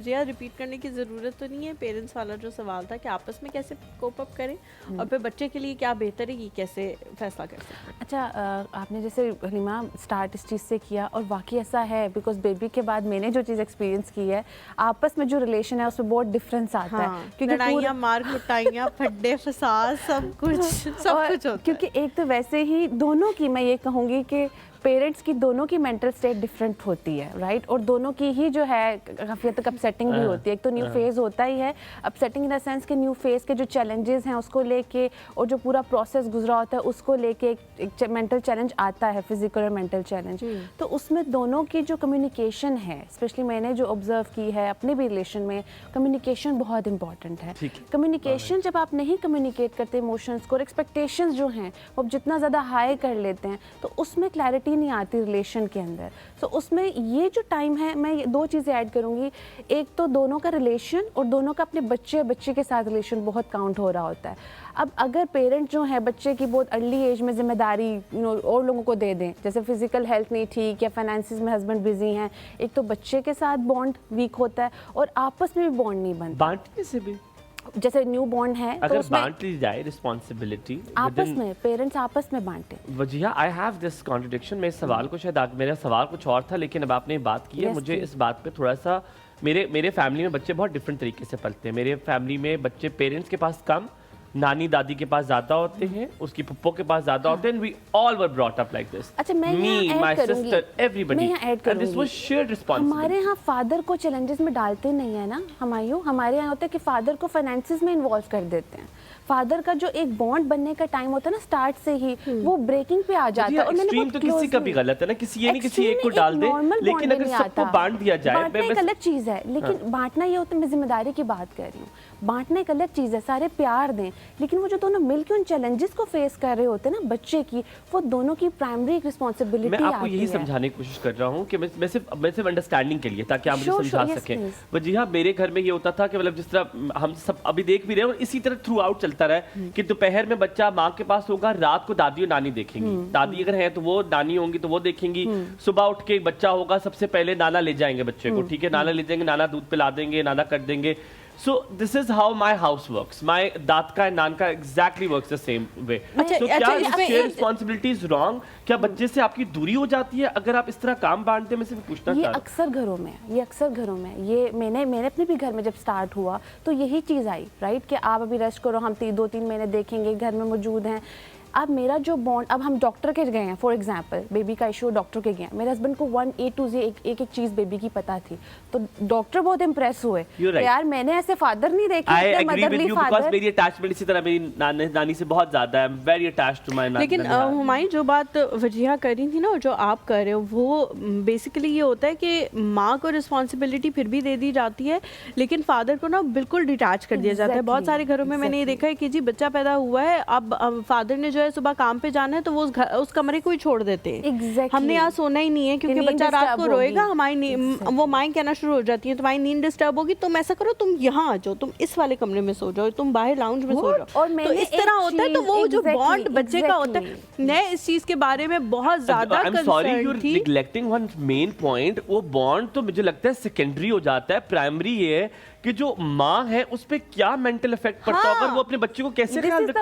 जिया repeat करने की ज़रूरत तो नहीं है। पेरेंट्स वाला जो सवाल था कि आपस में कैसे कोप अप करें और फिर बच्चे के लिए क्या बेहतर है कि कैसे फैसला कर सकते हैं। अच्छा, आपने जैसे हलीमा स्टार्ट इस चीज़ से किया और वाकई ऐसा है, बिकॉज बेबी के बाद मैंने जो चीज़ एक्सपीरियंस की है, आपस में जो रिलेशन है उसमें बहुत डिफरेंस आता हाँ, है, क्योंकि लड़ाइयाँ, मार कुटाइयाँ, फड्डे फसाद, सब कुछ होता है। क्योंकि एक तो वैसे ही दोनों की, मैं ये कहूँगी कि पेरेंट्स की दोनों की मेंटल स्टेट डिफरेंट होती है, राइट, और दोनों की ही जो है काफ़ी हद तक अपसेटिंग भी होती है। एक तो न्यू फेज़ होता ही है, अपसेटिंग इन द सेंस कि न्यू फेज़ के जो चैलेंजेस हैं उसको लेके और जो पूरा प्रोसेस गुजरा होता है उसको लेके एक मेंटल चैलेंज आता है, फिजिकल और मेंटल चैलेंज। तो उसमें दोनों की जो कम्युनिकेशन है, स्पेशली मैंने जो ऑब्जर्व की है अपने भी रिलेशन में, कम्युनिकेशन बहुत इंपॉर्टेंट है। कम्युनिकेशन जब आप नहीं कम्युनिकेट करते इमोशंस को और एक्सपेक्टेशंस जो हैं वो जितना ज़्यादा हाई कर लेते हैं तो उसमें क्लैरिटी नहीं आती रिलेशन के अंदर। तो उसमें ये जो टाइम है, मैं ये दो चीज़ें ऐड करूँगी। एक तो दोनों का रिलेशन और दोनों का अपने बच्चे के साथ रिलेशन बहुत काउंट हो रहा होता है। अब अगर पेरेंट जो है बच्चे की बहुत अर्ली एज में जिम्मेदारी और लोगों को दे दें, जैसे फिजिकल हेल्थ नहीं ठीक या फाइनेंसिस में हस्बैंड बिजी हैं, एक तो बच्चे के साथ बॉन्ड वीक होता है और आपस में भी बॉन्ड नहीं बनता। बांटने से भी, जैसे न्यू बॉन्ड है अगर तो उसमें बांट ली जाए रिस्पॉन्सिबिलिटी आपस में पेरेंट्स आपस में बांटे। Wajiha, I have this contradiction. मेरे सवाल को शायद मेरा सवाल कुछ और था, लेकिन अब आपने बात की है, मुझे इस बात पे थोड़ा सा, मेरे फैमिली में बच्चे बहुत डिफरेंट तरीके से पलते हैं। मेरे फैमिली में बच्चे पेरेंट्स के पास कम, नानी दादी के पास ज्यादा होते हैं, उसकी पप्पो के पास ज्यादा होते हैं। We all were brought up like this. अच्छा, मैं me, my sister, everybody, and this was shared responsibility. हमारे यहाँ फादर को चैलेंजेस में डालते नहीं है ना हमायूं। हमारे यहाँ होता है कि फादर को फाइनेंसिस में इन्वॉल्व कर देते हैं। फादर का जो एक बॉन्ड बनने का टाइम होता है ना स्टार्ट से ही, वो ब्रेकिंग पे आ जाता है। और मैंने बहुत तो किसी का भी गलत है ना, किसी ये नहीं किसी एक को डाल दे, लेकिन अगर सबको बांट दिया जाए, बांटना एक अलग चीज है। लेकिन बांटना ये होता है, मैं जिम्मेदारी की बात कर रही हूँ, बांटना एक अलग चीज है, सारे प्यार दें, लेकिन वो जो दोनों मिलकर उन चैलेंजेस को फेस कर रहे होते हैं ना बच्चे की, वो दोनों की प्राइमरी एक रिस्पॉन्सिबिलिटी आती है। मैं आपको यही समझाने की कोशिश कर रहा हूँ कि मैं सिर्फ अंडरस्टैंडिंग के लिए, ताकि आप मुझे समझा सकें। वो जी हाँ, मेरे घर में ये होता था कि मतलब जिस तरह हम सब अभी देख भी रहे हैं और इसी तरह थ्रू आउट चलता रहा कि दोपहर में बच्चा माँ के पास होगा, रात को दादी और नानी देखेंगी। दादी अगर है तो वो, नानी होंगी तो वो देखेंगी। सुबह उठ के बच्चा होगा, सबसे पहले नाना ले जाएंगे बच्चे को, ठीक है, नाना ले जाएंगे, नाना दूध पिला देंगे, नाना कर देंगे। So this is how my house works. My दादका and नानका exactly works the same way. So क्या share responsibility is wrong? क्या बच्चे से आपकी दूरी हो जाती है अगर आप इस तरह काम बांटते हैं? मैं सिर्फ पूछना चाह रहा हूँ। ये अक्सर घरों में, ये अक्सर घरों में, ये मैंने अपने भी घर में जब स्टार्ट हुआ तो यही चीज़ आई, राइट, कि आप अभी रेस्ट करो, हम 2-3 महीने देखेंगे, घर में मौजूद हैं। अब मेरा जो बॉन्ड, अब हम डॉक्टर के गए हैं, फॉर एग्जांपल बेबी का इशू, डॉक्टर के गए हैं, मेरे हस्बैंड को 1 A to Z एक चीज़ बेबी की पता थी, तो डॉक्टर बहुत इंप्रेस हुए। यार मैंने ऐसे फादर नहीं देखे, मदरली फादर। मेरी अटैचमेंट इसी तरह मेरी नानी से बहुत ज्यादा है, वेरी अटैच्ड टू माय नानी। लेकिन हुमायूं, जो बात वजिया कर रही थी ना और जो आप कर रहे हो, वो बेसिकली ये होता है कि माँ को रिस्पॉन्सिबिलिटी फिर भी दे दी जाती है, लेकिन फादर को ना बिल्कुल डिटैच कर दिया जाता है। बहुत सारे घरों में मैंने ये देखा है कि जी बच्चा पैदा हुआ है, अब फादर ने जो है सुबह काम पे जाना है तो वो उस कमरे को ही छोड़ देते हैं। हमने यहाँ सोना ही नहीं है क्योंकि बच्चा रात को रोएगा, हमारी वो माएँ कहना शुरू हो जाती है, तुम्हारी नींद डिस्टर्ब होगी, तुम ऐसा करो, तुम यहाँ आ जाओ, तुम इस वाले कमरे में सो जाओ, तुम बाहर लाउंज में सो जाओ। तो इस तरह होता है। तो वो जो बॉन्ड बच्चे का होता है, मैं इस चीज के बारे में बहुत ज्यादा कंसर्न थी। नेग्लेक्टिंग वन मेन पॉइंट, वो बॉन्ड तो मुझे लगता है सेकेंडरी हो जाता है। प्राइमरी ये है कि जो माँ है उस पर क्या मेंटल इफेक्ट पड़ता है, अगर वो अपने बच्चे को कैसे ख्याल रखेगी।